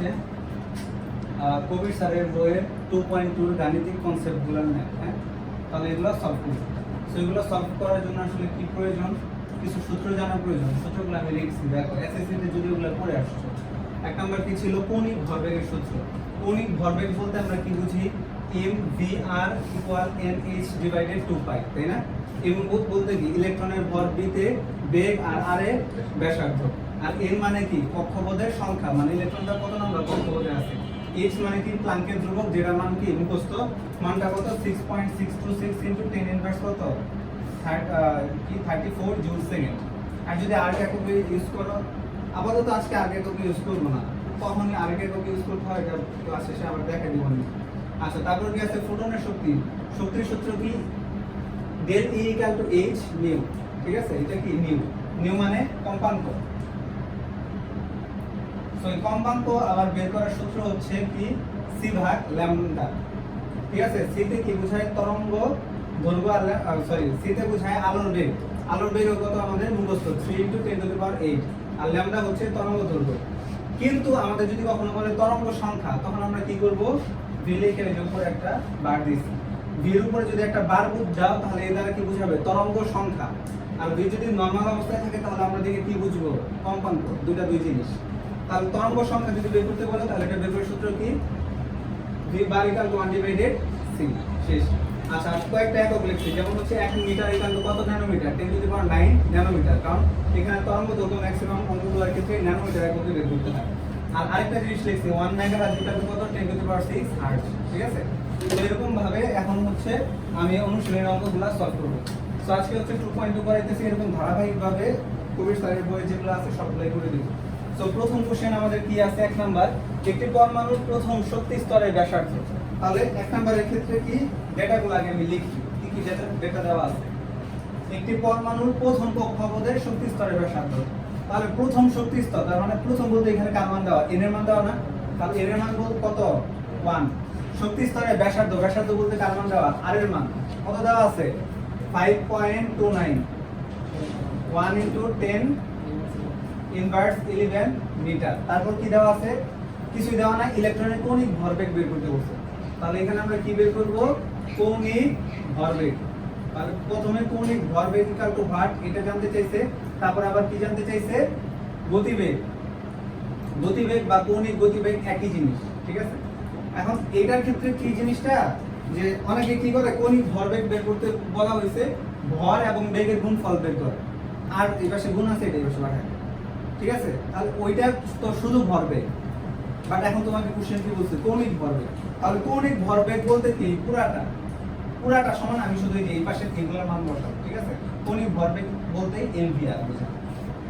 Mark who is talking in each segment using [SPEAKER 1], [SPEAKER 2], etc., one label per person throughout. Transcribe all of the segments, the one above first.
[SPEAKER 1] হচ্ছে কবির স্যারের বইয়ের 2.2 গাণিতিক কনসেপ্টগুলোর ম্যাথ। হ্যাঁ, তাহলে এগুলো সলভ করব। সো এগুলো সলভ করার জন্য আসলে কি প্রয়োজন, কিছু সূত্র জানা প্রয়োজন। সূত্রগুলো আমি লিখছি, দেখো এসএসসি তে যদি এগুলো পড়ে আসছো। এক নাম্বার কি ছিল, কৌণিক ভরবেগের সূত্র। কৌণিক ভরবেগ বলতে আমরা কি বুঝি, mvr = nh / 2π, তাই না? এবং বলতে কি ইলেকট্রনের ভর b তে বেগ আর r এ ব্যাসার্ধ, আর n মানে কি কক্ষপথের সংখ্যা, মানে ইলেকট্রনটা কত নম্বর কক্ষপথে আছে। h মানে কি প্লাঙ্কের ধ্রুবক, যেটা মান কি মুখস্থ, মানটা কত 6.626 × 10 ইনভার্স কত 34 জুল সেকেন্ড। আর যদি r কে একক ইউজ করো, আপাতত আজকে r কে একক ইউজ করব না, কখনই r কে একক ইউজ করতে হয় এটা ক্লাস শেষে আবার দেখা দিব। আচ্ছা, তারপর কি আছে ফোটনের শক্তি। শক্তির সূত্র কি del E = h নিউ, ঠিক আছে? এটা কি নিউ, নিউ মানে কম্পাঙ্ক। সো এই কম্পাঙ্ক আবার বের করার সূত্র হচ্ছে কি c ভাগ ল্যামডা, ঠিক আছে? c তে কি বোঝায় তরঙ্গ দৈর্ঘ্য, আর সরি c তে বোঝায় আলোর বেগ। আলোর বেগ কত আমাদের মুখস্থ 3 × 10⁸, আর ল্যামডা হচ্ছে তরঙ্গ দৈর্ঘ্য। কিন্তু আমাদের যদি কখনো বলে তরঙ্গ সংখ্যা, তখন আমরা কি করব, v লিখে এর উপরে একটা বার দিছি। v এর উপরে যদি একটা বার দাও তাহলে এর দ্বারা কি বোঝাবে, তরঙ্গ সংখ্যা। আর v যদি নরমাল অবস্থায় থাকে তাহলে আমরা দেখে কি বুঝবো, কম্পাঙ্ক। দুইটা দুই জিনিস। তাহলে তরঙ্গ সংখ্যা যদি বের করতে বলে তাহলে এটা বের করার সূত্র কি, v bar = 1/c, শেষ। আচ্ছা, কয়েকটা একক লিখছি, যেমন হচ্ছে 1 মিটার কত ন্যানোমিটার, 10⁹ ন্যানোমিটার, কারণ এখানে তরঙ্গ দৈর্ঘ্য ম্যাক্সিমাম অঙ্কগুলোর ক্ষেত্রে ন্যানোমিটার এককে বের করতে হয়। আর আরেকটা জিনিস লিখছি 1 মেগাহার্টজ কত 10⁶ হার্টজ, ঠিক আছে? তো এরকম ভাবে এখন হচ্ছে আমি অনুশীলনের অঙ্কগুলো সলভ করব। সো আজকে হচ্ছে 2.2 করাইতেছি, এরকম ধারাবাহিকভাবে কবির স্যারের বইয়ে যেগুলো আছে সবগুলাই করে দিব। সো প্রথম কোশ্চেন আমাদের কি আছে, 1 নাম্বার, একটি পরমাণুর প্রথম শক্তি স্তরের ব্যাসার্ধ। তাহলে 1 নাম্বারের ক্ষেত্রে কি ডেটাগুলো আগে আমি লিখি, কি কি ডেটা দেওয়া আছে। একটি পরমাণুর প্রথম কক্ষপথের শক্তি স্তরের ব্যাসার্ধ। তাহলে প্রথম শক্তি স্তর, তার মানে প্রথম বলতে এখানে কার মান দেওয়া, n এর মান দেওয়া না? তাহলে n এর মান বলতে কত 1। শক্তি স্তরের ব্যাসার্ধ, ব্যাসার্ধ বলতে কার মান দেওয়া, r এর মান কত দেওয়া আছে 5.29, 1 × 10⁻11 মিটার। তারপর কি দেওয়া আছে, কিছুই দেওয়া না, ইলেকট্রনের কৌণিক ভরবেগ বের করতে বলছে। তাহলে এখানে আমরা কি বের করব, কৌণিক ভরবেগ। তাহলে প্রথমে কৌণিক ভরবেগ = ভাট, এটা জানতে চাইছে। তারপর আবার কি জানতে চাইছে, গতিবেগ। গতিবেগ বা কৌণিক গতিবেগ একই জিনিস, ঠিক আছে? এখন এটার ক্ষেত্রে কি জিনিসটা, যে অনেকে কি করে, কৌণিক ভরবেগ বের করতে বলা হয়েছে ভর এবং বেগের গুণফল বের করে, আর এই পাশে গুণ আছে, এটা এই পাশে ভাগ, ঠিক আছে? তাহলে ওইটা তো শুধু ভরবেগ, বাট এখন তোমাকে কোশ্চেন কি বলছে, কৌণিক ভরবেগ। তাহলে কৌণিক ভরবেগ বলতে কি পুরাটা সমান, আমি শুধু এই পাশে এগুলোর মান বসাবো, ঠিক আছে? কৌণিক ভরবেগ বলতে mvr বোঝায়,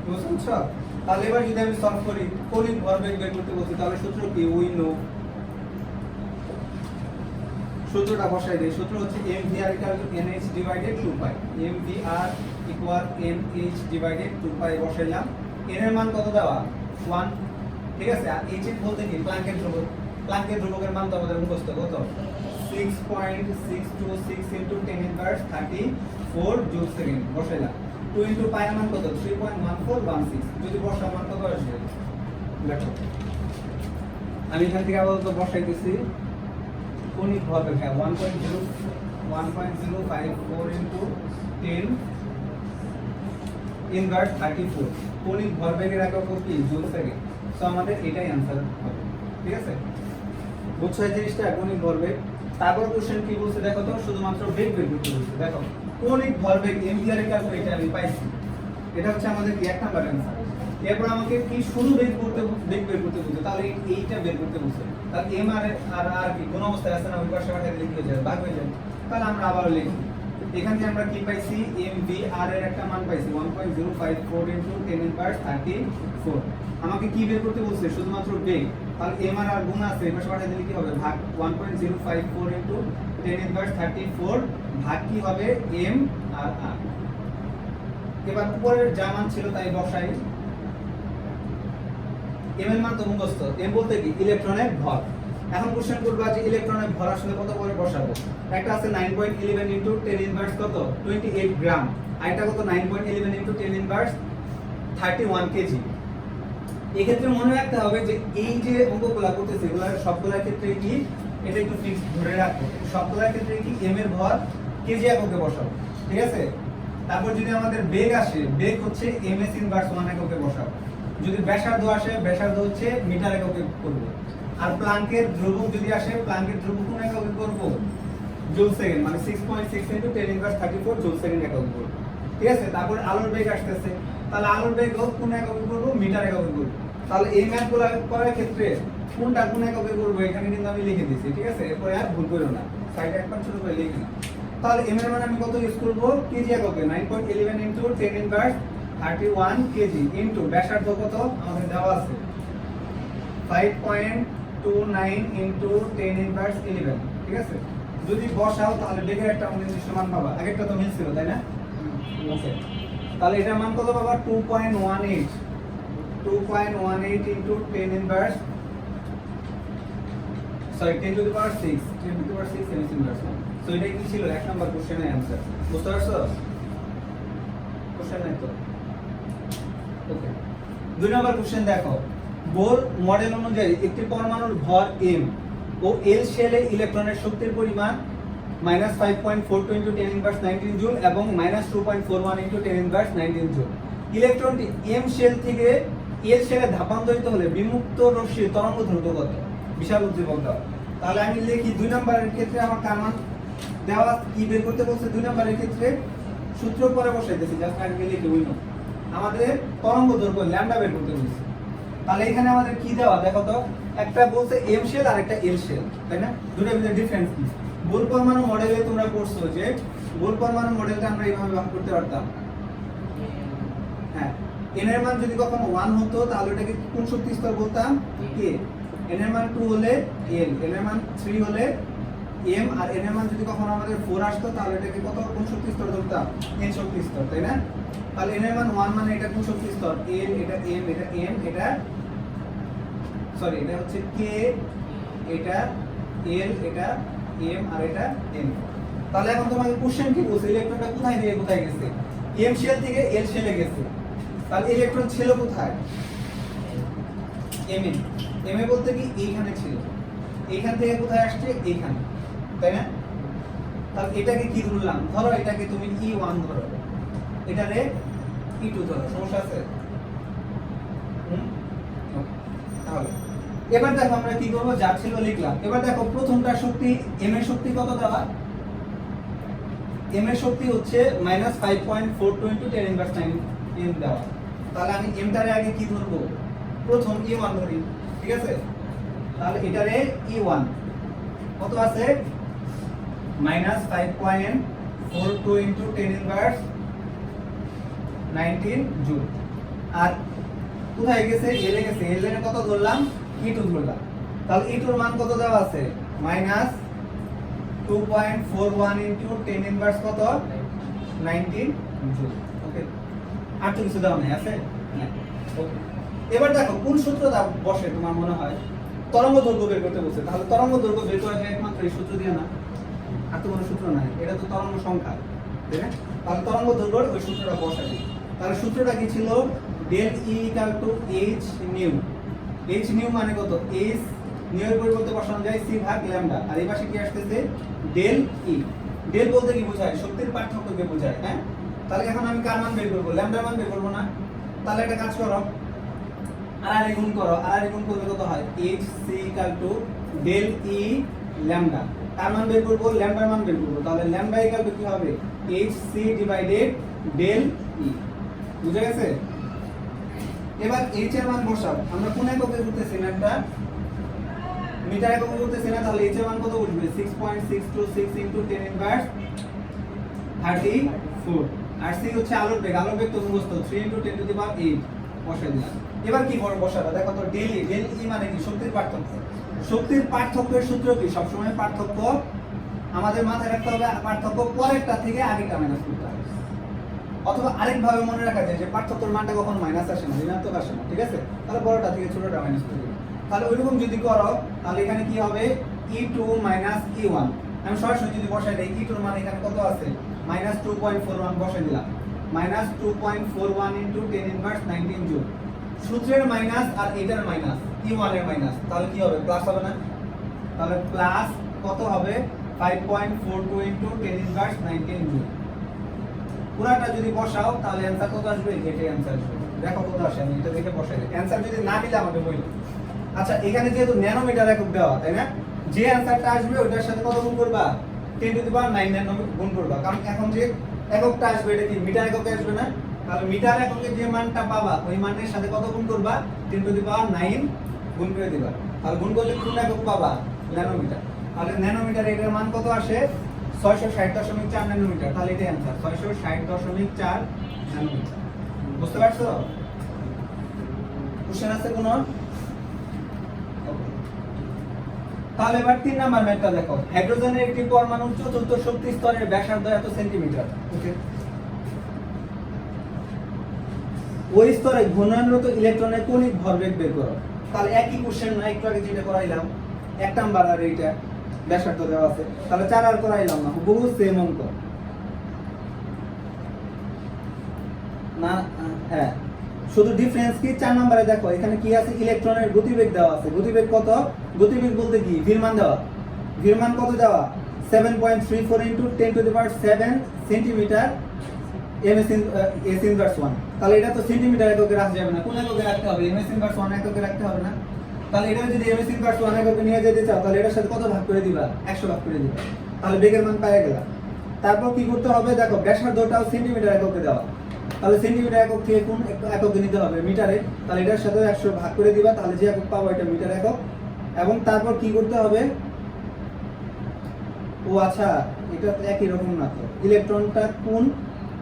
[SPEAKER 1] বুঝছো? তাহলে এবার যদি আমি সলভ করি, কৌণিক ভরবেগ বের করতে বলছি, তাহলে সূত্র কি, উই নো। সূত্রটা বসাই দেই, সূত্র হচ্ছে mvr = nh / 2π, mvr = nh / 2π বসাইলাম। n এর মান কত দেওয়া 1, ঠিক আছে? আর h বলতে কি প্লাঙ্কের ধ্রুবক। প্লাঙ্কের ধ্রুবকের মান তো আমাদের মুখস্থ, কত 6.626 × 10⁻34 জুল সেকেন্ড বসাইলাম। 2 × π এর মান কত 3.1416, যদি বসাও মান কত আসবে দেখো। আমি এখান থেকে আপাতত বসাইতেছি কৌণিক ভরবেগ 1.054 × 10⁻34। কৌণিক ভরবেগের একক কি, জুল সেকেন্ড। সো আমাদের এটাই आंसर হবে, ঠিক আছে? বুঝছো এই জিনিসটা, কৌণিক ভরবেগ। তারপর কোশ্চেন কি বলছে দেখো তো, শুধুমাত্র বেগ বের করতে বলছে। দেখো কৌণিক ভরবেগ mvr এর ক্যালকুলেটর আমি পাইছি, এটা হচ্ছে আমাদের কি 1 নাম্বার आंसर। এরপর আমাকে কি শুধু বেগ বের করতে বলছে, তাহলে এইটা বের করতে বলছে। তাহলে m আর r কি কোন অবস্থায় আছে না, ওই পাশে পাঠিয়ে লিখে হয়ে যাবে, ভাগ হয়ে যাবে। তাহলে আমরা আবার লিখি, এখান থেকে আমরা কি পাইছি, mvr এর একটা মান পাইছি 1.054 × 10⁻34। আমাকে কি বের করতে বলছে, শুধুমাত্র বেগ। তাহলে m আর r গুণ আছে, এই পাশে পাঠিয়ে দিলে কি হবে, ভাগ 1.054 × 10⁻34 ভাগ কি হবে m আর r। এবার উপরের যা মান ছিল তাই বসাই। m এর মান তো মুখস্থ, m বলতে কি ইলেকট্রনের ভর। এখন কোশ্চেন করবা যে ইলেকট্রনের ভর আসলে কত করে বসাবো। একটা আছে 9.11 × 10⁻ কত 28 গ্রাম, আর এটা কত 9.11 × 10⁻31 কেজি। এক্ষেত্রে মনে রাখতে হবে যে এই যে অঙ্কগুলো করতেছে এগুলোর সবগুলোর ক্ষেত্রে কি এটা একটু ফিক্স ধরে রাখো, সবগুলোর ক্ষেত্রে কি m এর ভর কেজি এককে বসাবো, ঠিক আছে। তারপর যদি আমাদের বেগ আসে, বেগ হচ্ছে ms ইনভার্স 1 এককে বসাবো। যদি ব্যাসার্ধ আসে, ব্যাসার্ধ হচ্ছে মিটার এককে করব। আর প্লাঙ্কের ধ্রুবক যদি আসে, প্লাঙ্কের ধ্রুবক কোন এককে করব, জুল সেকেন্ড, মানে 6.6 * 10 ইনভার্স 34 জুল সেকেন্ড এককে করব, ঠিক আছে। তারপর আলোর বেগ আসতেছে, তাহলে আলোর বেগ কোন এককে করব, মিটার এককে করব। তাহলে এই ম্যাথগুলো করার ক্ষেত্রে কোনটা কোন এককে করব এখানে কিন্তু আমি লিখে দিয়েছি, ঠিক আছে। এরপরে আর ভুল করো না, সাইডে একবার ছোট করে লিখে নাও। তাহলে m এর মান আমি কত ইউজ করব, কেজি এককে 9.11 * 10 ইনভার্স 31 কেজি ইনটু ব্যাসার্ধ কত আমাদের দেওয়া আছে 5.29 * 10 ইনভার্স 11, ঠিক আছে। যদি বসাও তাহলে বেগের একটা নির্দিষ্ট মান পাবা, আগেরটা তো মিল ছিল তাই না, ওকে। তাহলে এটার মান কত পাবা, 2.18 * 10 inverse, sorry 10 to the power 6 10 to the power 6 ms inverse. So এটা কি ছিল এক নাম্বার কোশ্চেনের आंसर, বুঝতে পারছো? কোশ্চেন নাই তো, ওকে। দুই নাম্বার কোশ্চেন দেখো, বোর মডেল অনুযায়ী একটি পরমাণুর ভর m ও l শেলে ইলেকট্রনের শক্তির পরিমাণ -5.42 * 10 ইনভার্স 19 জুল এবং -2.41 * 10 ইনভার্স 19 জুল। ইলেকট্রনটি m শেল থেকে l শেলে ধাপান্তরিত হলে বিমুক্ত রশ্মির তরঙ্গ দ্রুত কত, বিশাল উদ্দীপক দাও। তাহলে আমি লিখি দুই নাম্বারের ক্ষেত্রে আমার কার মান দেওয়া কি বের করতে বলছে, দুই নাম্বারের ক্ষেত্রে সূত্র পরে বসাইতেছি, জাস্ট আগে লিখে উইনো আমাদের তরঙ্গ দৈর্ঘ্য ল্যাম্ডা বের করতে বলছে। তাহলে এখানে আমাদের কি দেওয়া দেখো তো, একটা বলছে m শেল আর একটা l শেল, তাই না, দুটোর ভিতরে ডিফারেন্স কি। বোর পরমাণু মডেলে তোমরা পড়ছো যে বোর পরমাণু মডেলটা আমরা এইভাবে ভাগ করতে পারতাম, হ্যাঁ। n এর মান যদি কখনো 1 হতো তাহলে এটাকে কোন শক্তি স্তর বলতাম, k। n এর মান 2 হলে l, n এর মান 3 হলে m, আর n এর মান যদি কখনো আমাদের 4 আসতো তাহলে এটাকে কত কোন শক্তি স্তর ধরতাম, n শক্তি স্তর, তাই না। তাহলে n এর মান 1 মানে এটা কোন শক্তি স্তর, n, এটা m, এটা m, এটা সরি এটা হচ্ছে k, এটা l, এটা m, আর এটা n। তাহলে এখন তোমাকে কোশ্চেন কি বলছে, ইলেকট্রনটা কোথায় থেকে কোথায় গেছে, m শেল থেকে l শেলে গেছে। তাহলে ইলেকট্রন ছিল কোথায়, m এ, m এ বলতে কি এইখানে ছিল, এইখান থেকে কোথায় আসছে, এইখানে, তাই না। তাহলে এটাকে কি ধরলাম, ধরো এটাকে তুমি E1 ধরো, এটারে E2 ধরো, সমস্যা আছে? তাহলে এবার দেখো আমরা কি করব, যা ছিল লিখলাম। এবার দেখো প্রথমটা শক্তি m এর শক্তি কত দেওয়া, m এর শক্তি হচ্ছে -5.42 * 10 ইনভার্স 9 দেওয়া। তাহলে আমি m টারে আগে কি ধরবো, প্রথম E1 ধরি, ঠিক আছে। তাহলে এটারে E1 কত আছে, -5.42 * 10 ইনভার্স 19 জুল। আর কোথায় গেছে, এল এ গেছে, এল এর কত ধরলাম, E2 ধরলাম। তাহলে E2 এর মান কত দেওয়া আছে, -2.41 * 10 ইনভার্স কত 19 জুল, ওকে। আর তো কিছু দেওয়া নেই, আছে, ওকে। এবার দেখো কোন সূত্রটা বসে তোমার মনে হয়, তরঙ্গ দৈর্ঘ্য বের করতে বলছে। তাহলে তরঙ্গ দৈর্ঘ্য বের করা যায় একমাত্র এই সূত্র দিয়ে না, আর তো কোনো সূত্র নাই, এটা তো তরঙ্গ সংখ্যা, তাই না। তাহলে তরঙ্গ দৈর্ঘ্যের ওই সূত্রটা বসাই। তাহলে সূত্রটা কি ছিল, del E = h new, h new মানে কত, h নিউ এর পরিবর্তে বসানো যায় c ভাগ ল্যামডা, আর এই পাশে কি আসতেছে del E। del বলতে কি বোঝায়, শক্তির পার্থক্যকে বোঝায়, হ্যাঁ। তাহলে এখন আমি কার মান বের করব, ল্যামডার মান বের করব না। তাহলে একটা কাজ করো, আর গুণ করো, আর গুণ করলে কত হয়, hc = del E ল্যামডা। তার মান বের করব, ল্যামডার মান বের করব। তাহলে ল্যামডা = কি হবে, hc / del E, বুঝা গেছে। এবার h এর মান বসাও, আমরা কোন এককে করতেছি না, একটা মিটার এককে করতেছি না। তাহলে h এর মান কত বসবে, 6.626 * 10 ইনভার্স 34। আর c হচ্ছে আলোর বেগ, আলোর বেগ তো মুখস্থ 3 * 10 টু দি পাওয়ার 8 বসাই দিলাম। এবার কি করব, বসাবো, দেখো তো del E মানে কি, শক্তির পার্থক্য। শক্তির পার্থক্যের সূত্র কি, সব সময় পার্থক্য আমাদের মাথায় রাখতে হবে, পার্থক্য পরেরটা থেকে আগেরটা মাইনাস করতে হবে। অথবা আরেক ভাবে মনে রাখা যায় যে পার্থক্যের মানটা কখনো মাইনাস আসে না, ঋণাত্মক আসে না, ঠিক আছে। তাহলে বড়টা থেকে ছোটটা মাইনাস করে দিই। তাহলে ওইরকম যদি করো তাহলে এখানে কি হবে, E2 - E1। আমি সরাসরি যদি বসাই দেই, E2 এর মান এখানে কত আছে, -2.41 বসাই দিলাম, -2.41 * 10 ইনভার্স 19 জুল। সূত্রের মাইনাস আর এটার মাইনাস E1 এর মাইনাস, তাহলে কি হবে প্লাস হবে না? তাহলে প্লাস কত হবে 5.42 ইনটু 10 ইনভার্স 19 জুল। পুরাটা যদি বসাও তাহলে অ্যানসার কত আসবে? এটাই অ্যানসার আসবে। দেখো কত আসে, আমি এটা দেখে বসাই দিই। অ্যানসার যদি না মিলে আমাকে বলো। আচ্ছা এখানে যেহেতু ন্যানোমিটার একক দেওয়া, তাই না? যে অ্যানসারটা আসবে ওটার সাথে কত গুণ করবা? 10 টু দি পাওয়ার 9 ন্যানো গুণ করবা, কারণ এখন যে এককটা আসবে এটা কি মিটার এককে আসবে না? তাহলে মিটার এককে যে মানটা পাবা ওই মানের সাথে কত গুণ করবা? 10 টু দি পাওয়ার 9 গুণ করে দিবা। আর গুণ করলে কোন একক পাবা? ন্যানোমিটার। তাহলে ন্যানোমিটার এটার মান কত আসে? 660.4 ন্যানোমিটার। তাহলে এটাই অ্যানসার, 660.4 ন্যানোমিটার। বুঝতে পারছো? কোশ্চেন আছে কোনো? তাহলে এবার 3 নাম্বার ম্যাথটা দেখো। হাইড্রোজেনের একটি পরমাণু চতুর্থ শক্তি স্তরের ব্যাসার্ধ এত সেন্টিমিটার। ওকে, ওই স্তরে ঘূর্ণায়নরত ইলেকট্রনের কণিক ভরবেগ বের করো। তাহলে একই কোশ্চেন না, একটু আগে যেটা করাইলাম 1 নাম্বার আর এইটা ব্যাসার্ধ দেওয়া আছে, তাহলে 4 আর করাইলাম না, বহু সেম অঙ্ক না। হ্যাঁ, শুধু ডিফারেন্স কি 4 নম্বরে দেখো এখানে কি আছে? ইলেকট্রনের গতিবেগ দেওয়া আছে। গতিবেগ কত? গতিবেগ বলতে কি ভির মান দেওয়া। ভির মান কত দেওয়া? 7.34 into 10 to the power 7 centimetre S inverse 1। তাহলে এটা তো সেন্টিমিটার এককে রাখা যাবে না, কোন এককে রাখতে হবে? এস ইনভার্স 1 এককে রাখতে হবে না? তাহলে এটা যদি এস ইনভার্স 1 এককে নিয়ে যেতে চাও তাহলে এটার সাথে কত ভাগ করে দিবা? 100 ভাগ করে দিবা। তাহলে বেগের মান পেয়ে গেলা। তারপর কি করতে হবে? দেখো ব্যাসার্ধটাও সেন্টিমিটার এককে দেওয়া, তাহলে সেন্টিমিটার একক থেকে কোন এককে নিতে হবে? মিটারে। তাহলে এটার সাথে 100 ভাগ করে দিবা, তাহলে যে একক পাবো এটা মিটার একক। এবং তারপর কি করতে হবে? ও আচ্ছা, এটা তো একই রকম না তো। ইলেকট্রনটা কোন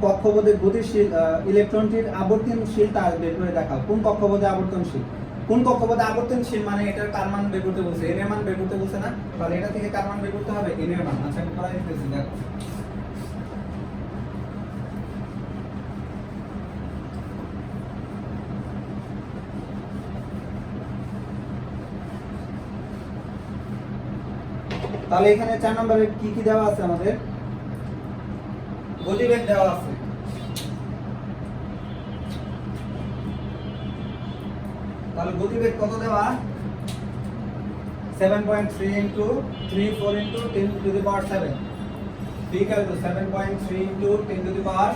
[SPEAKER 1] কক্ষপথে গতিশীল, ইলেকট্রনটির আবর্তনশীল তা বের করে দেখাও। কোন কক্ষপথে আবর্তনশীল? কোন কক্ষপথে আবর্তনশীল মানে এটার কার মান বের করতে বলছে? এর মান বের করতে বলছে না? তাহলে এটা থেকে কার মান বের করতে হবে? এর মান। আচ্ছা আমি করাই দিতেছি, দেখো। তাহলে এখানে 4 নম্বরে কি কি দেওয়া আছে? আমাদের গতিবেগ দেওয়া আছে। তাহলে গতিবেগ কত দেওয়া? 7.3 into 34 into 10 to the power 7 equal to 7.3 into 10 to the power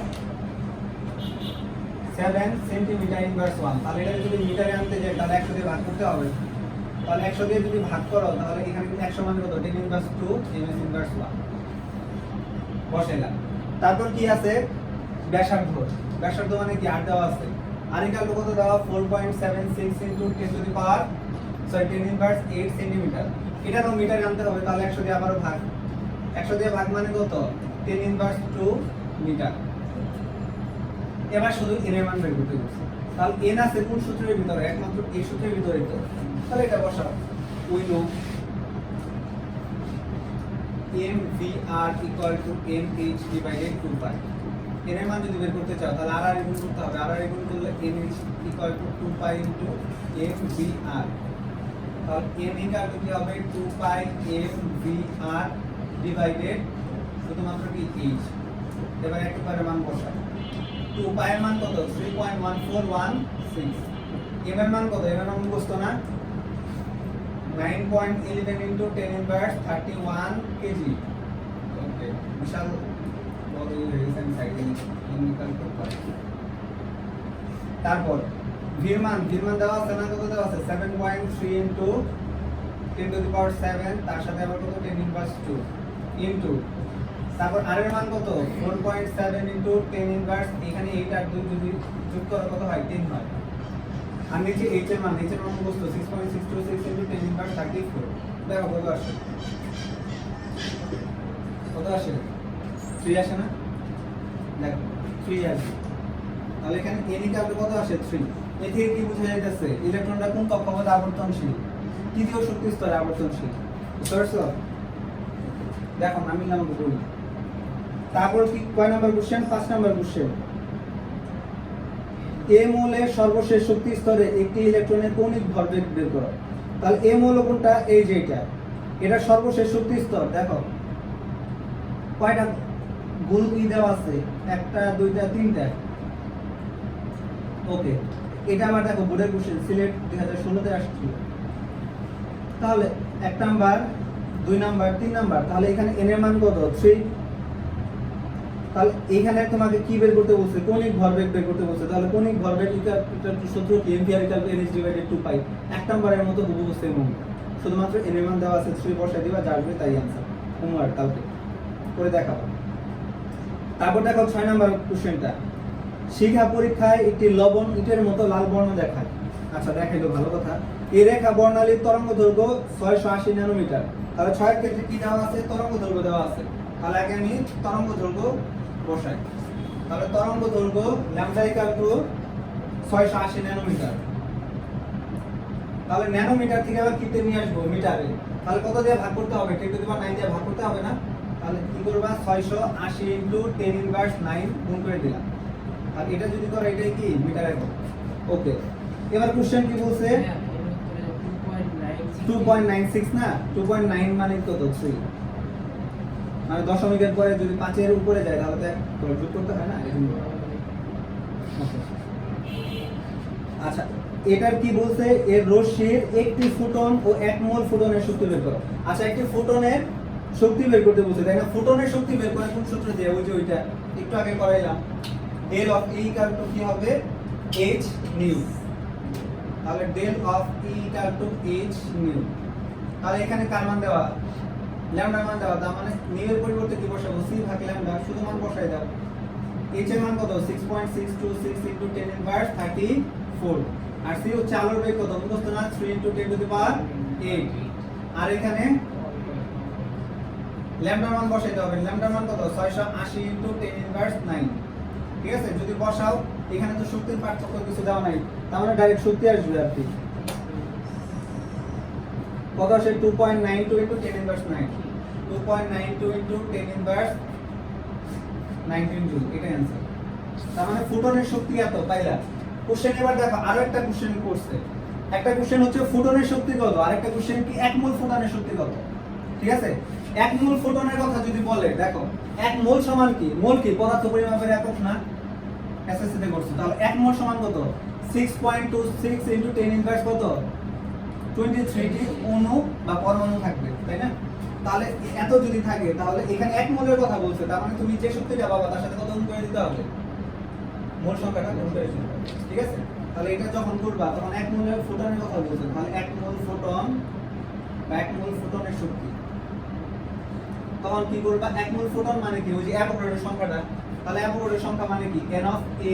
[SPEAKER 1] 7 centimetre inverse 1। তাহলে এটা যদি মিটারে আনতে যাই তাহলে 100 দিয়ে ভাগ করতে হবে। তাহলে 100 দিয়ে যদি ভাগ করো তাহলে এখানে 100 মানে কত? 10 ইনভার্স 2 ms ইনভার্স 1 বসাইলাম। তারপর কি আছে? ব্যাসার্ধ। ব্যাসার্ধ মানে কি? আর দেওয়া আছে। আর ইকুয়াল টু কত দেওয়া? 4.76 into 10 to the power 10 inverse 8 centimetre. এটারও মিটারে আনতে হবে, তাহলে 100 দিয়ে আবারও ভাগ। 100 দিয়ে ভাগ মানে কত? 10 ইনভার্স 2 মিটার। এবার শুধু এর মান বের করতে বলছি। তাহলে n আছে কোন সূত্রের ভিতরে? একমাত্র এই সূত্রের ভিতরেই তো। তাহলে এটা বসাও। We know mvr equal to mh divided 2 pi। n এর মান যদি বের করতে চাও তাহলে r গুণ করতে হবে। r গুণ করলে nh equal to 2 pi into mvr। তাহলে n equal to কি হবে? 2 pi mvr divided শুধুমাত্র কি h। এবার একটু পরে মান বসাও। 2 pi এর মান কত? 3.1416। m এর মান কত? m এর মান মুখস্থ না? 9.11 into 10 inverse 31 kg। ওকে, বিশাল বড় রেজিস্ট্যান্স সাইডে নিকাল করতে পারে। তারপর ভির মান দেওয়া আছে না? কত দেওয়া আছে? 7.3 into 10 to the power 7, তার সাথে আবার কত? 10 inverse 2 into তারপর আর এর মান কত? 4.7 into 10 inverse, এখানে 8 আর 2 যদি যোগ করো কত হয়? 10 হয়। আর নিচে h এর মান মুখস্থ 6.626 into 10 inverse 34। দেখো কত আসে? কত আসে? 3 আসে না? দেখো 3 আসে। তাহলে এখানে n equal to কত আসে? 3। এ থেকে কি বোঝা যাচ্ছে? ইলেকট্রনটা কোন কক্ষপথে আবর্তনশীল? তৃতীয় শক্তি স্তরে আবর্তনশীল। বুঝতে পারছো? দেখো আমি নাম বলি। তারপর কি কয় নাম্বার কোশ্চেন? 5 number question. এ মৌলের সর্বশেষ শক্তি স্তরে একটি ইলেকট্রনের কৌণিক ভরবেগ বের করো। তাহলে এ মৌল কোনটা? এই যে এটা সর্বশেষ শক্তি স্তর। দেখো কয়টা গুণ দেওয়া আছে? 1 2 3 ওকে, এটা আমার দেখো বোর্ডের কোশ্চেন সিলেট 2016 তে আসছিল। তাহলে 1 নাম্বার 2 নাম্বার 3 নাম্বার, তাহলে এখানে n এর মান কত 3। তাহলে এখানে তোমাকে কি বের করতে বলছে, কৌণিক ভরবেগ বের করতে বলছে। তাহলে কৌণিক ভরবেগ এটা সূত্র কি, এম্পিরিক্যাল NH/2π। 1 নাম্বারের মতো হুবহু সেম হবে, শুধুমাত্র n এর মান দেওয়া আছে 3 বসাই দিবা, যা আসবে তাই आंसर। হোমওয়ার্ক কালকে করে দেখাবো। তারপর দেখো 6 নাম্বার কোশ্চেনটা, শিখা পরীক্ষায় একটি লবণ ইটের মতো লাল বর্ণ দেখায়। আচ্ছা দেখাইলো, ভালো কথা। এই রেখা বর্ণালীর তরঙ্গ দৈর্ঘ্য 680 ন্যানোমিটার। তাহলে 6 এর ক্ষেত্রে কি দেওয়া আছে, তরঙ্গ দৈর্ঘ্য দেওয়া আছে। তাহলে আগে আমি তরঙ্গ দৈর্ঘ্য বসাই। তাহলে তরঙ্গ দৈর্ঘ্য ল্যামডা ইকুয়াল টু 680 ন্যানোমিটার। তাহলে ন্যানোমিটার থেকে আবার কিতে নিয়ে আসবো মিটারে। তাহলে কত দিয়ে ভাগ করতে হবে, 10⁹ দিয়ে ভাগ করতে হবে না। তাহলে কি করবা, 680 * 10⁹9 গুণ করে দিলাম। আর এটা যদি করো এটাই কি মিটার একক। ওকে, এবার কোশ্চেন কি বলছে, 2.96 না, 2.9 মানে কত 3, মানে দশমিকের পরে যদি 5 এর উপরে যায় তাহলে তো যোগ করতে হয় না। আচ্ছা, এটার কি বলছে, এর রশ্মির একটি ফোটন ও 1 মোল ফোটনের শক্তি বের করো। আচ্ছা, একটি ফোটনের শক্তি বের করতে বলছে, তাই না? ফোটনের শক্তি বের করে কোন সূত্র দিয়ে, ওই যে ওইটা একটু আগে করাইলাম, del of E equal to কি হবে, h নিউ। তাহলে del of E equal to h nu. তাহলে এখানে কার মান দেওয়া, ল্যামডা মান দেওয়া, তার মানে নিউ এর পরিবর্তে কি বসাবো, c ভাগ ল্যামডা, শুধু মান বসাই দাও। h এর মান কত, 6.626 * 10⁻34। আর c হচ্ছে আলোর বেগ কত, মুখস্থ না, 3 * 10⁸। আর এখানে ল্যামডা মান বসাইতে হবে। ল্যামডা মান কত, 680 * 10⁻9। ঠিক আছে, যদি বসাও, এখানে তো শক্তির পার্থক্য কিছু দেওয়া নাই, তার মানে ডাইরেক্ট শক্তি আসবে আর কি। কত আসে, 2.92 * 10⁻9, 2.92 * 10⁻19 জুল, এটাই आंसर। তার মানে ফোটনের শক্তি এত পাইলা। কোশ্চেন এবার দেখো, আরো একটা কোশ্চেন করছে। একটা কোশ্চেন হচ্ছে ফোটনের শক্তি কত, আরেকটা কোশ্চেন কি 1 মোল ফোটনের শক্তি কত। ঠিক আছে, 1 মোল ফোটনের কথা যদি বলে, দেখো 1 মোল সমান কি, মোল কি পদার্থ পরিমাপের একক না, এসএসসি তে করছো। তাহলে 1 মোল সমান কত, 6.26 * 10⁻, কত 23 টি অণু বা পরমাণু থাকবে, তাই না? তাহলে এত যদি থাকে, তাহলে এখানে 1 মোলের কথা বলছে, তার মানে তুমি যে শক্তিটা পাবা তার সাথে কত গুণ করে দিতে হবে, মোল সংখ্যাটা গুণ করে দিতে হবে। ঠিক আছে, তাহলে এটা যখন করবা তখন 1 মোলের ফোটনের কথা বলছে। তাহলে 1 মোল ফোটন বা 1 মোল ফোটনের শক্তি, তখন কি করবা, 1 মোল ফোটন মানে কি, ওই যে অ্যাভোগাড্রোর সংখ্যাটা। তাহলে অ্যাভোগাড্রোর সংখ্যা মানে কি, n অফ a,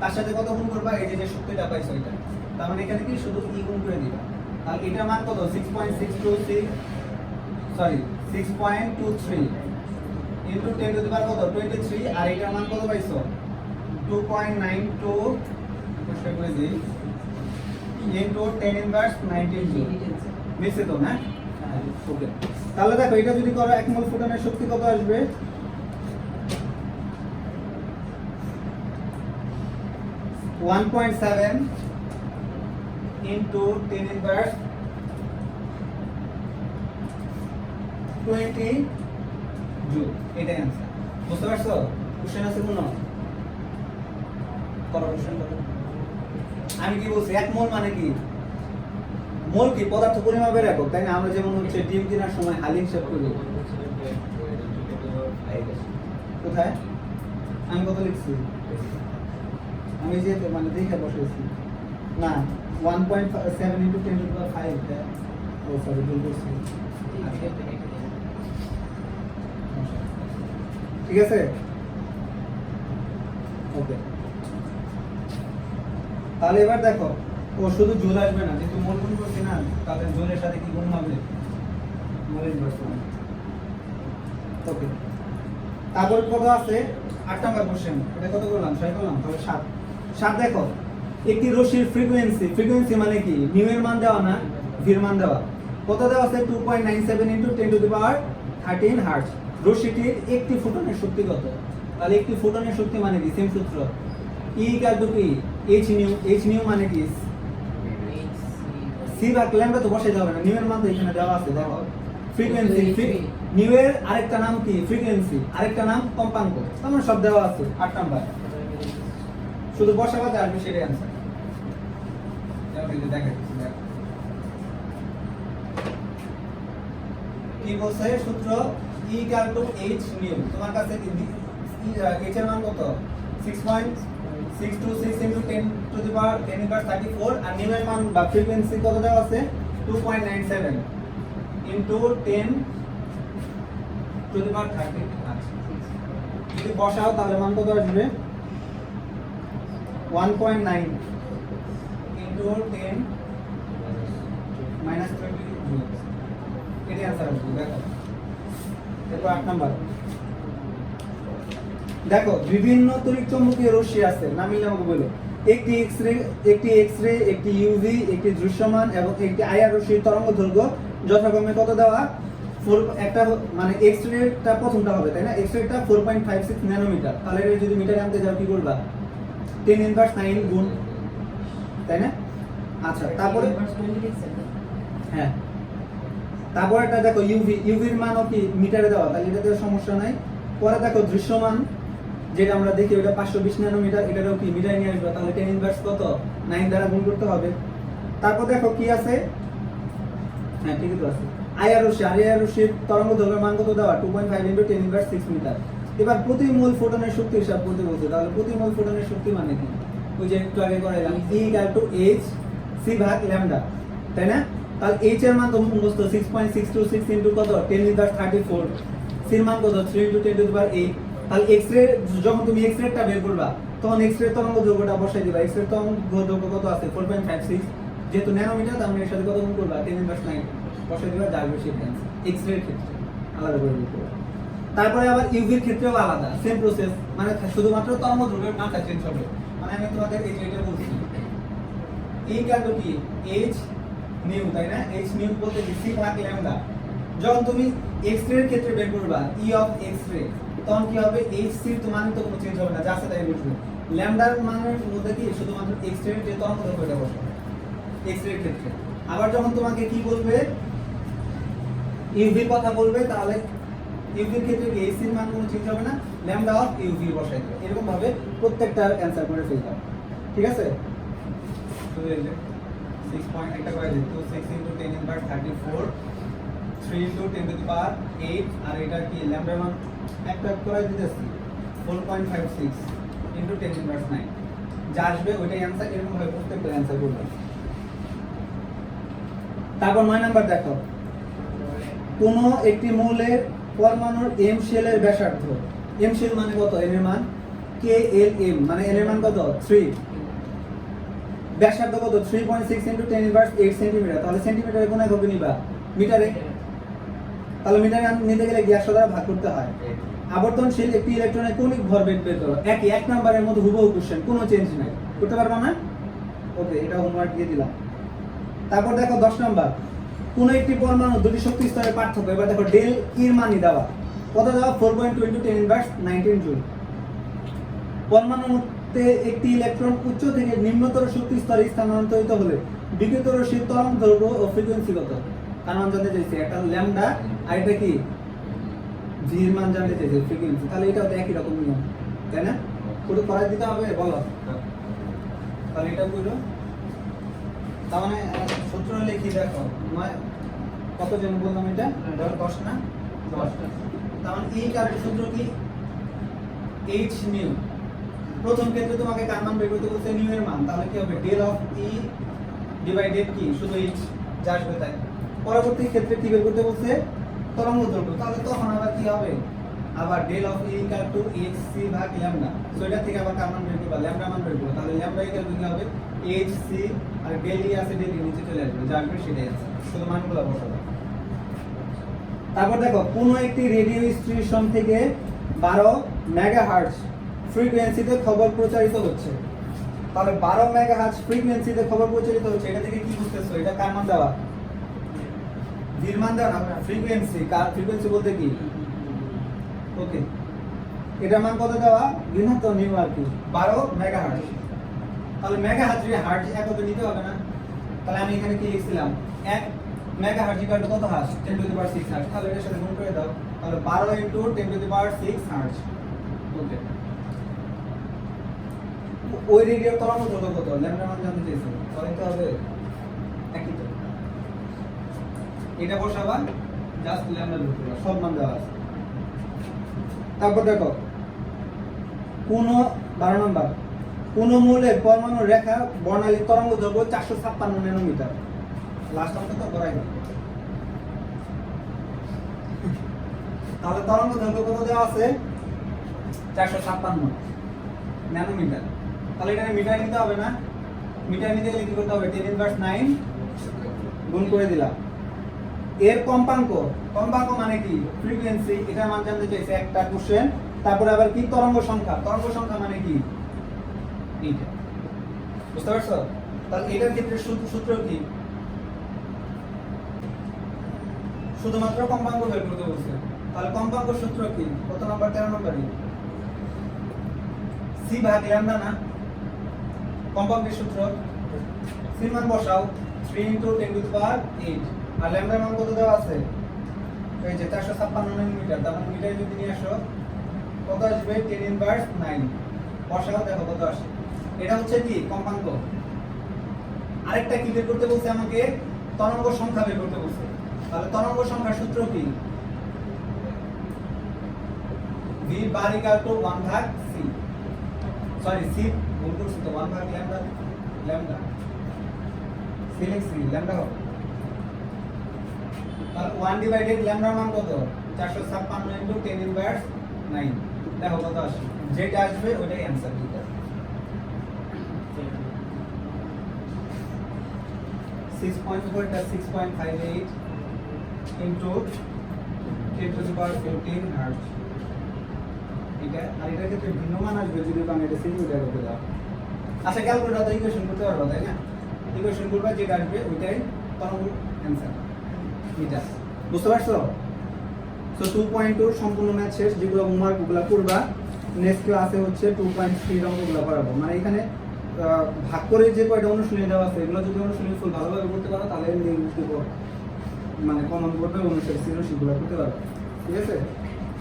[SPEAKER 1] তার সাথে কত গুণ করবা, এই যে শক্তিটা পাইছো এটা, তার মানে এখানে কি শুধু e গুণ করে দিবা। তাহলে এটার মান কত, 6.623 ইনটু 10 টু দি পাওয়ার কত 23, আর এটার মান কত পাইছো 2.92 কষ্ট করে দিই ইনটু 10⁻19 জুল। মিশে তো না? ওকে, তাহলে দেখো এটা যদি করো 1 মোল ফোটনের শক্তি কত আসবে, 1.7 ইনটু 10⁻20 জুল, এটাই आंसर। বুঝতে পারছো? কোশ্চেন আছে কোনো? করো কোশ্চেন করো। আমি কি বলছি, 1 মোল মানে কি, মোল কি পদার্থ পরিমাপের একক, তাই না? আমরা যেমন হচ্ছে ডিম কেনার সময় হালি হিসাব করি। কোথায় আমি কত লিখছি, আমি যে মানে দেখে বসেছি না, 1.7 into 10 to the power 5, oh sorry ভুল করছি। ঠিক আছে, ওকে। তাহলে এবার দেখো, ও শুধু জুল আসবে না, যেহেতু মোল গুণ করছি না, তাহলে জুলের সাথে কি গুণ হবে, মোলের ইনভার্স হবে। ওকে, তারপর কত আছে, 8 নাম্বার কোশ্চেন। এটা কত করলাম, 6 করলাম, তাহলে 7 দেখো, একটি রশ্মির ফ্রিকোয়েন্সি মানে কি, নিউ এর মান দেওয়া না, ভি এর মান দেওয়া। কত দেওয়া আছে, 2.97 into 10 to the power 13 hertz. রশ্মিটির একটি ফোটনের শক্তি কত, তাহলে একটি ফোটনের শক্তি মানে কি, সেম সূত্র, E ইকুয়াল টু কি, h নিউ মানে কি, c ভাগ ল্যামডা তো বসাইতে হবে না, নিউ এর মান তো এখানে দেওয়া আছে। দেখো ফ্রিকোয়েন্সি, নিউ এর আরেকটা নাম কি, ফ্রিকোয়েন্সি, আরেকটা নাম কম্পাঙ্ক, তার সব দেওয়া আছে। 8 নাম্বার শুধু বসাবাতে আসবে, সেটাই आंसर। দিতে দেখা দিচ্ছি দেখো কি বলছে সূত্র E equal to h nu তোমার কাছে h এর মান কত 6.626 into 10 to the power 10 inverse 34 আর নিউ এর মান বা ফ্রিকোয়েন্সি কত দেওয়া আছে 2.97 ইনটু 10 টু দি পাওয়ার 30 আচ্ছা যদি বসাও তাহলে মান কত আসবে 1.9 ইনটু 10 মাইনাস 20 এটাই आंसर আসবে দেখো এরপর 8 নাম্বার দেখো বিভিন্ন তড়িৎ চৌম্বকীয় রশ্মি আছে নাম মিলে আমাকে বলো একটি এক্স-রে একটি ইউভি একটি দৃশ্যমান এবং একটি আইআর রশ্মির তরঙ্গদৈর্ঘ্য যথাক্রমে কত দেওয়া একটা মানে এক্স-রেটা প্রথমটা হবে তাই না এক্স-রেটা 4.56 ন্যানোমিটার তাহলে এটা যদি মিটারে আনতে যাও কি করবা 10 ইনভার্স 9 গুণ তাই না আচ্ছা তারপরে হ্যাঁ তারপর এটা দেখো ইউভির মানও কি মিটারে দেওয়া তাহলে এটাতে সমস্যা নাই পরে দেখো দৃশ্যমান যেটা আমরা দেখি ওটা 520 ন্যানোমিটার এটাও কি মিটারে নিয়ে আসবে তাহলে 10 ইনভার্স কত 9 দ্বারা গুণ করতে হবে তারপর দেখো কি আছে হ্যাঁ ঠিকই তো আছে আইআর রশ্মির তরঙ্গদৈর্ঘ্যের মান কত দেওয়া 2.5 ইনটু 10 ইনভার্স 6 মিটার এবার প্রতি মোল ফোটনের শক্তি হিসাব করতে বলছে তাহলে প্রতি মোল ফোটনের শক্তি মানে কি ওই যে একটু আগে করাইলাম E equal to h c ভাগ ল্যামডা তাই না তাহলে h এর মান তোমরা মুখস্থ 6.626 ইনটু কত 10 ইনভার্স 34 c এর মান কত 3 ইনটু 10 টু দি পাওয়ার 8 তাহলে এক্স-রে যখন তুমি এক্স-রেটা বের করবা তখন এক্স-রে তরঙ্গদৈর্ঘ্যটা বসাই দিবা এক্স-রে তরঙ্গদৈর্ঘ্য কত আছে 4.56 যেহেতু ন্যানোমিটার তার মানে এর সাথে কত গুণ করবা 10 ইনভার্স 9 বসাই দিবা যাবে সেই অ্যান্সার এক্স-রে ক্ষেত্রে আলাদা করে দিতে হবে তারপরে আবার ইউভির ক্ষেত্রেও আলাদা সেম প্রসেস মানে শুধুমাত্র তরঙ্গদৈর্ঘ্যের মাত্রা চেঞ্জ হবে মানে আমি তোমাদের এই যেটা বলছি E ইকুয়াল টু কি h নিউ তাই না h নিউ বলতে কি c ভাগ ল্যামডা যখন তুমি এক্স-রে এর ক্ষেত্রে বের করবা E অফ এক্স-রে তখন কি হবে hc এর তো মান তো কোনো চেঞ্জ হবে না যা আছে তাই বসবে ল্যামডার মানের মধ্যে কি শুধুমাত্র এক্স-রে এর যে তরঙ্গদৈর্ঘ্যটা বসবে এক্স-রে এর ক্ষেত্রে আবার যখন তোমাকে কি বলবে ইউভির কথা বলবে তাহলে ইউভির ক্ষেত্রে কি hc এর মান কোনো চেঞ্জ হবে না ল্যামডা অফ ইউভি বসাই দেবে এরকম ভাবে প্রত্যেকটার অ্যানসার করে ফেলতে হবে ঠিক আছে তো এই যে 6 পয়েন্ট একটা করে দিই তো 6 into 10 inverse 34 3 into 10 to the power 8 আর এটা কি ল্যামডা মান একটা করে দিতেছি 4.56 ইনটু 10 ইনভার্স 9 যা আসবে ওইটাই অ্যানসার এরকম ভাবে প্রত্যেকটা অ্যানসার করবে তারপর 9 নাম্বার দেখো কোন একটি মৌলের পরমাণুর m শেলের ব্যাসার্ধ m শেল মানে কত m এর মান KLM মানে n এর মান কত 3 ব্যাসার্ধ কত 3.6 ইনটু 10 ইনভার্স 8 সেন্টিমিটার তাহলে সেন্টিমিটারে কোন এককে নিবা মিটারে তাহলে মিটারে নিতে গেলে 100 দ্বারা ভাগ করতে হয় আবর্তনশীল একটি ইলেকট্রনের কৌণিক ভরবেগ বের করো একই এক নাম্বারের মতো হুবহু কোশ্চেন কোনো চেঞ্জ নাই করতে পারবা না ওকে এটা হোমওয়ার্ক দিয়ে দিলাম তারপর দেখো 10 নাম্বার কোন একটি পরমাণু দুটি শক্তি স্তরের পার্থক্য এবার দেখো ডেল এর মানই দেওয়া কত দেওয়া 4.2 ইনটু 10 ইনভার্স 19 জুল পরমাণুতে একটি ইলেকট্রন উচ্চ থেকে নিম্নতর শক্তি স্তরে স্থানান্তরিত হলে বিকিরিত রশ্মির তরঙ্গদৈর্ঘ্য ও ফ্রিকোয়েন্সি কত তার মান জানতে চাইছি একটা ল্যামডা আর এটা কি জি এর মান জানতে চাইছি ফ্রিকোয়েন্সি তাহলে এটাও তো একই রকম নিয়ম তাই না পুরো করা দিতে হবে বলো তাহলে এটা বুঝো তার মানে সূত্র লিখি দেখো কত জন বললাম এটা 10 না 10 তার মানে এই কারের সূত্র কি h নিউ প্রথম ক্ষেত্রে তোমাকে কার মান বের করতে বলছে নিউ এর মান তাহলে কি হবে ডেল অফ e ডিভাইডেড কি শুধু h যা আসবে তাই পরবর্তী ক্ষেত্রে কি বের করতে বলছে তরঙ্গদৈর্ঘ্য তাহলে তখন আবার কি হবে আবার del of e equal to hc ভাগ ল্যামডা সো এটা থেকে আবার কার মান বের করবা ল্যামডা মান বের করবা তাহলে ল্যামডা ইকুয়াল টু কি হবে hc আর ডেল e আছে ডেল নিচে চলে আসবে যা আসবে সেটাই আছে শুধু মানগুলো বসাবো তারপর দেখো কোন একটি রেডিও স্টেশন থেকে 12 মেগাহার্টজ ফ্রিকোয়েন্সিতে খবর প্রচারিত হচ্ছে তাহলে 12 মেগাহার্টজ ফ্রিকোয়েন্সিতে খবর প্রচারিত হচ্ছে এটা থেকে কি বুঝতেছো এটা কার মান দেওয়া ভির মান দেওয়া না ফ্রিকোয়েন্সি কার ফ্রিকোয়েন্সি বলতে কি ওকে এটা মান কত দেওয়া ঋণাত্মক নিউ আর কি 12 মেগাহার্টজ তাহলে মেগাহার্টজ এর হার্টজ এককে নিতে হবে না তাহলে আমি এখানে কি লিখছিলাম 1 মেগাহার্টজ ইকুয়াল টু কত hertz 10 to the power 6 hertz তাহলে এর সাথে গুণ করে দাও তাহলে 12 into 10 to the power 6 hertz okay ওই রেডিও তরঙ্গদৈর্ঘ্য কত ল্যামডা মান জানতে চাইছো তাহলে তো হবে এটা বসাবা জাস্ট ল্যামডা বের করবা, সব মান দেওয়া আছে। তারপর দেখো কোন 12 নাম্বার কোন মৌলের পরমাণু রেখা বর্ণালী তরঙ্গ দৈর্ঘ্য 456 ন্যানোমিটার। লাস্ট অঙ্ক তো করাই না, তাহলে তরঙ্গ দৈর্ঘ্য কত দেওয়া আছে 456 ন্যানোমিটার। তাহলে এটা মিটার নিতে হবে না, মিটার নিতে গেলে কি করতে হবে 10 ইনভার্স 9 গুণ করে দিলাম। এর কম্পাঙ্ক, কম্পাঙ্ক মানে কি ফ্রিকোয়েন্সি, এটা মান জানতে চাইছে একটা কোশ্চেন। তারপরে আবার কি তরঙ্গ সংখ্যা, তরঙ্গ সংখ্যা মানে কি এইটা, বুঝতে পারছো? তাহলে এটার ক্ষেত্রে সূত্র কি, শুধুমাত্র কম্পাঙ্ক বের করতে বলছে। তাহলে কম্পাঙ্ক সূত্র কি, কত নাম্বার 13 নাম্বারই সি ভাগ ল্যামডা না, কম্পাঙ্কের সূত্র সি মান বসাও 3 * 10⁸, আর ল্যামডার মান কত দেওয়া আছে এই যে 456 ন্যানোমিটার। তার মানে মিটারে যদি নিয়ে আসো কত আসবে 10 ইনভার্স 9, বসাও দেখো কত আসে। এটা হচ্ছে কি কম্পাঙ্ক। আরেকটা কি বের করতে বলছে আমাকে, তরঙ্গ সংখ্যা বের করতে বলছে। তাহলে তরঙ্গ সংখ্যার সূত্র কি, v bar equal to 1 ভাগ c, সরি c ভুল করছি তো, 1 ভাগ ল্যামডা, ল্যামডা c লিখছি ল্যামডা হবে। তাহলে 1 ডিভাইডেড ল্যামডার মান কত 456 ইনটু 10 ইনভার্স 9, দেখো কত আসে। যেটা আসবে ওইটাই অ্যানসার দিতে। 6.4 টা 6.58 ইনটু 10⁻14 হার্টজ। এটা আর এটার ক্ষেত্রে ভিন্ন মান আসবে যদি আমি এটা সেন্টিমিটার করতে দাও। আচ্ছা ক্যালকুলেটর তো ইকুয়েশন করতে পারবা তাই না, ইকুয়েশন করবা যেটা আসবে ওইটাই তরঙ্গ অ্যানসার। এটা বুঝতে পারছো? সো 2.2 সম্পূর্ণ ম্যাথ শেষ, যেগুলো হোমওয়ার্ক ওগুলো করবা। নেক্সট ক্লাসে হচ্ছে 2.3 অঙ্কগুলো করাবো। মানে এখানে ভাগ করে যে কয়টা অনুশীলনী দেওয়া আছে এগুলো যদি অনুশীলনী ফুল ভালোভাবে করতে পারো তাহলে মানে কমন করবে অনুসারে সৃজনশীলগুলো করতে পারবে। ঠিক আছে?